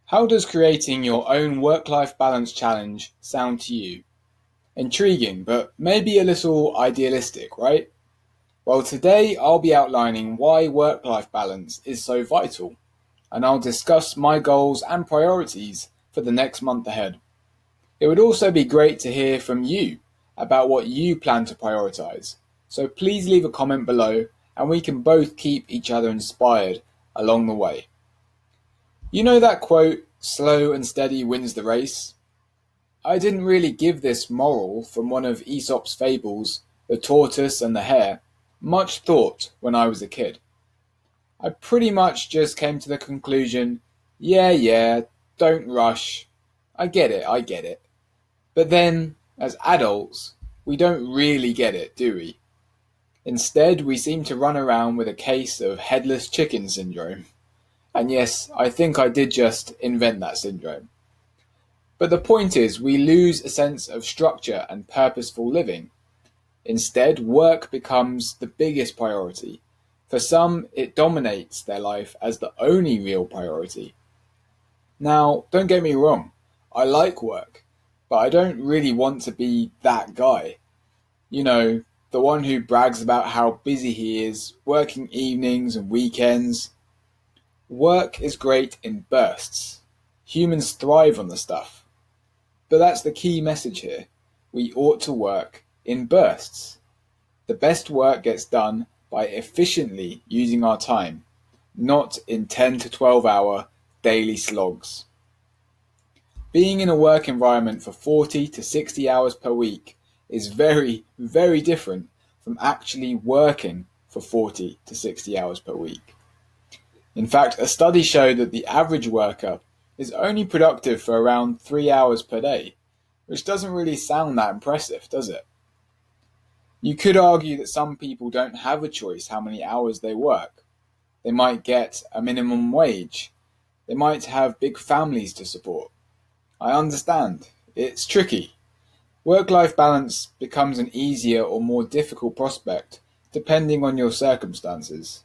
How does creating your own work-life balance challenge sound to you? Intriguing, but maybe a little idealistic, right? Well, today I'll be outlining why work-life balance is so vital, and I'll discuss my goals and priorities for the next month ahead. It would also be great to hear from you about what you plan to prioritize, so please leave a comment below and we can both keep each other inspired along the way. You know that quote, slow and steady wins the race? I didn't really give this moral from one of Aesop's fables, The Tortoise and the Hare, much thought when I was a kid. I pretty much just came to the conclusion, yeah, don't rush. I get it. But then, as adults, we don't really get it, do we? Instead, we seem to run around with a case of headless chicken syndrome. And yes, I think I did just invent that syndrome. But the point is, we lose a sense of structure and purposeful living. Instead, work becomes the biggest priority. For some, it dominates their life as the only real priority. Now, don't get me wrong, I like work, but I don't really want to be that guy. You know, the one who brags about how busy he is, working evenings and weekends. Work is great in bursts. Humans thrive on the stuff. But that's the key message here. We ought to work in bursts. The best work gets done by efficiently using our time, not in 10 to 12-hour daily slogs. Being in a work environment for 40 to 60 hours per week is very, very different from actually working for 40 to 60 hours per week. In fact, a study showed that the average worker is only productive for around 3 hours per day, which doesn't really sound that impressive, does it? You could argue that some people don't have a choice how many hours they work. They might get a minimum wage. They might have big families to support. I understand. It's tricky. Work-life balance becomes an easier or more difficult prospect depending on your circumstances.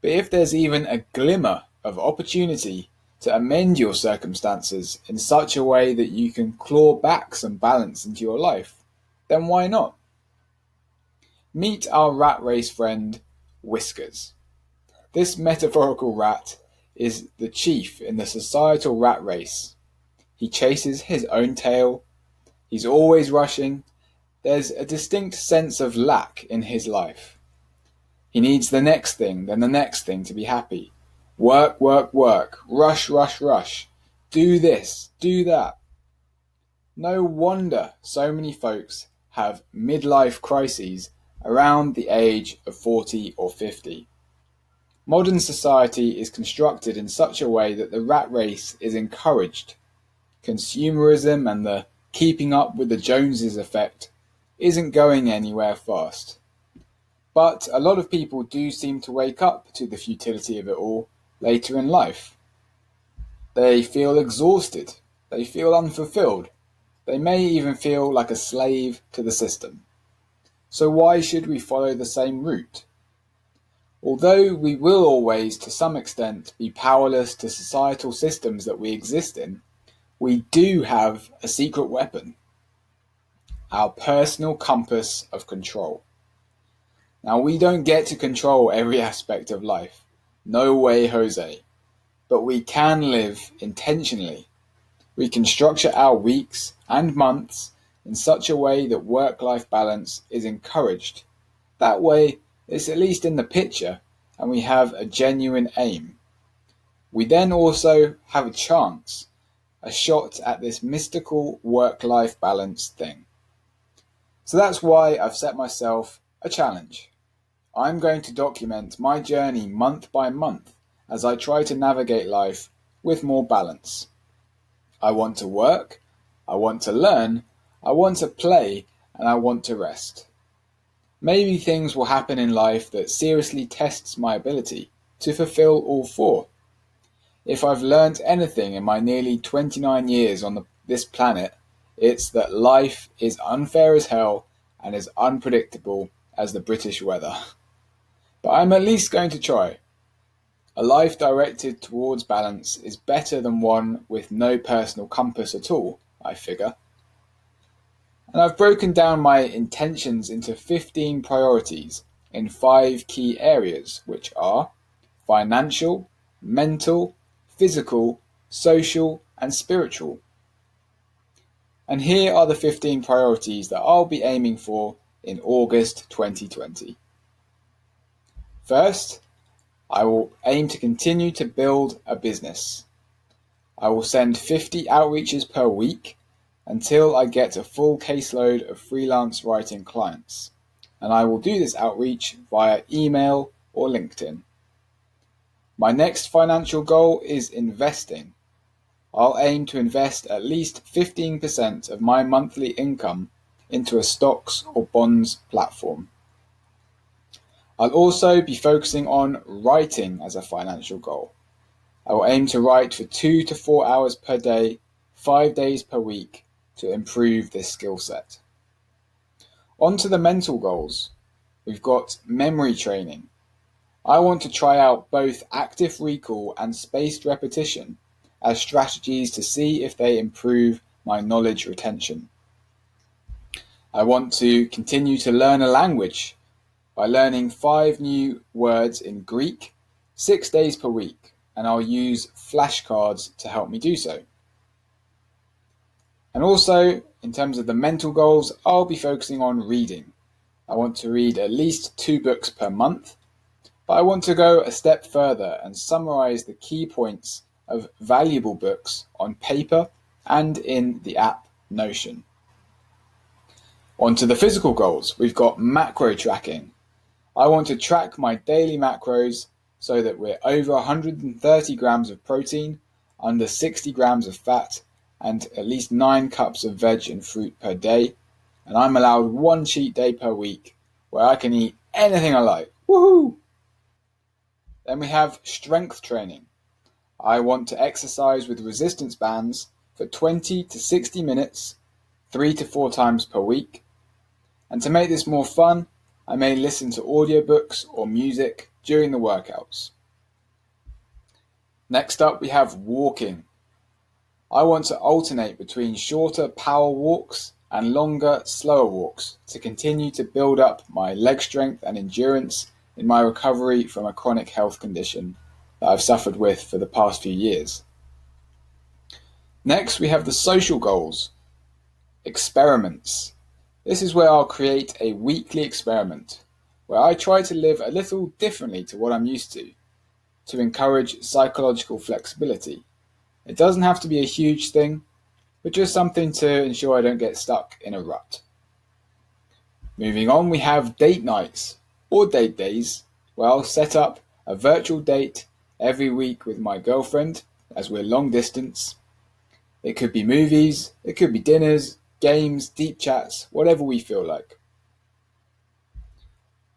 But if there's even a glimmer of opportunity to amend your circumstances in such a way that you can claw back some balance into your life, then why not? Meet our rat race friend, Whiskers. This metaphorical rat is the chief in the societal rat race. He chases his own tail. He's always rushing. There's a distinct sense of lack in his life. He needs the next thing, then the next thing to be happy. Work, rush. Do this, do that. No wonder so many folks have midlife crises around the age of 40 or 50. Modern society is constructed in such a way that the rat race is encouraged. Consumerism and the keeping up with the Joneses effect isn't going anywhere fast. But a lot of people do seem to wake up to the futility of it all later in life. They feel exhausted. They feel unfulfilled. They may even feel like a slave to the system. So why should we follow the same route? Although we will always, to some extent, be powerless to societal systems that we exist in, we do have a secret weapon. Our personal compass of control. Now, we don't get to control every aspect of life. No way, Jose. But we can live intentionally. We can structure our weeks and months in such a way that work-life balance is encouraged. That way, it's at least in the picture, and we have a genuine aim. We then also have a chance, a shot at this mystical work-life balance thing. So that's why I've set myself a challenge. I'm going to document my journey month by month as I try to navigate life with more balance. I want to work, I want to learn, I want to play, and I want to rest. Maybe things will happen in life that seriously tests my ability to fulfill all four. If I've learnt anything in my nearly 29 years on this planet, it's that life is unfair as hell and as unpredictable as the British weather. But I'm at least going to try. A life directed towards balance is better than one with no personal compass at all, I figure. And I've broken down my intentions into 15 priorities in 5 key areas, which are financial, mental, physical, social, and spiritual. And here are the 15 priorities that I'll be aiming for in August 2020. First, I will aim to continue to build a business. I will send 50 outreaches per week until I get a full caseload of freelance writing clients, and I will do this outreach via email or LinkedIn. My next financial goal is investing. I'll aim to invest at least 15% of my monthly income into a stocks or bonds platform. I'll also be focusing on writing as a financial goal. I will aim to write for 2 to 4 hours per day, 5 days per week to improve this skill set. On to the mental goals. We've got memory training. I want to try out both active recall and spaced repetition as strategies to see if they improve my knowledge retention. I want to continue to learn a language by learning 5 new words in Greek 6 days per week, and I'll use flashcards to help me do so. And also, in terms of the mental goals, I'll be focusing on reading. I want to read at least 2 books per month, but I want to go a step further and summarize the key points of valuable books on paper and in the app Notion. On to the physical goals. We've got macro tracking. I want to track my daily macros so that we're over 130 grams of protein, under 60 grams of fat, and at least 9 cups of veg and fruit per day. And I'm allowed 1 cheat day per week where I can eat anything I like. Woohoo! Then we have strength training. I want to exercise with resistance bands for 20 to 60 minutes, 3 to 4 times per week. And to make this more fun, I may listen to audiobooks or music during the workouts. Next up, we have walking. I want to alternate between shorter power walks and longer, slower walks to continue to build up my leg strength and endurance in my recovery from a chronic health condition that I've suffered with for the past few years. Next, we have the social goals. Experiments. This is where I'll create a weekly experiment where I try to live a little differently to what I'm used to encourage psychological flexibility. It doesn't have to be a huge thing, but just something to ensure I don't get stuck in a rut. Moving on, we have date nights or date days where I'll set up a virtual date every week with my girlfriend as we're long distance. It could be movies, it could be dinners, games, deep chats, whatever we feel like.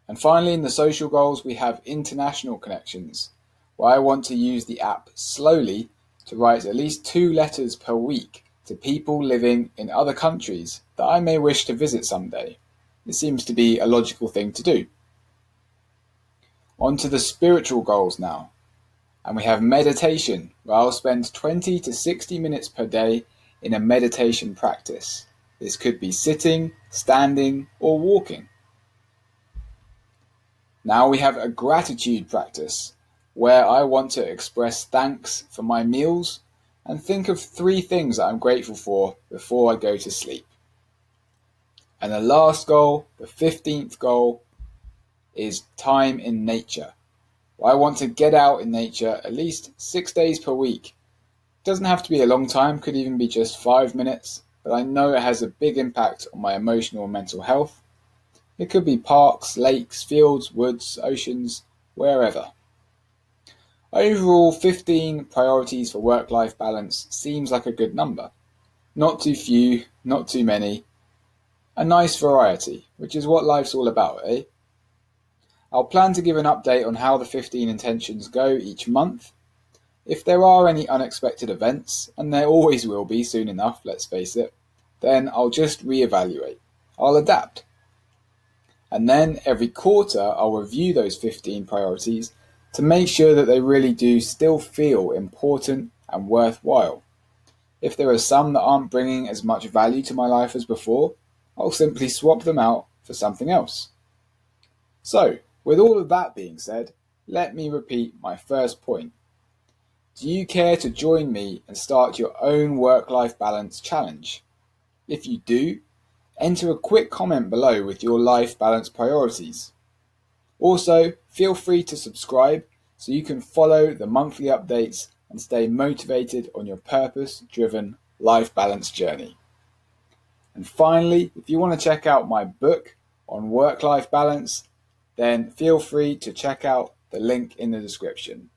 And finally, in the social goals, we have international connections, where I want to use the app slowly to write at least 2 letters per week to people living in other countries that I may wish to visit someday. It seems to be a logical thing to do. On to the spiritual goals now. And we have meditation, where I'll spend 20 to 60 minutes per day in a meditation practice. This could be sitting, standing, or walking. Now we have a gratitude practice, where I want to express thanks for my meals and think of 3 things that I'm grateful for before I go to sleep. And the last goal, the 15th goal, is time in nature. I want to get out in nature at least 6 days per week. It doesn't have to be a long time, could even be just 5 minutes, but I know it has a big impact on my emotional and mental health. It could be parks, lakes, fields, woods, oceans, wherever. Overall, 15 priorities for work-life balance seems like a good number. Not too few, not too many. A nice variety, which is what life's all about, eh? I'll plan to give an update on how the 15 intentions go each month. If there are any unexpected events, and there always will be soon enough, let's face it, then I'll just reevaluate. I'll adapt. And then every quarter I'll review those 15 priorities to make sure that they really do still feel important and worthwhile. If there are some that aren't bringing as much value to my life as before, I'll simply swap them out for something else. So, with all of that being said, let me repeat my first point. Do you care to join me and start your own work-life balance challenge? If you do, enter a quick comment below with your life balance priorities. Also, feel free to subscribe so you can follow the monthly updates and stay motivated on your purpose-driven life balance journey. And finally, if you want to check out my book on work-life balance, then feel free to check out the link in the description.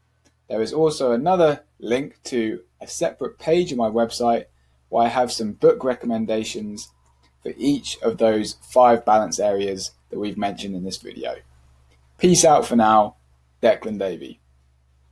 There is also another link to a separate page on my website where I have some book recommendations for each of those 5 balance areas that we've mentioned in this video. Peace out for now, Declan Davey.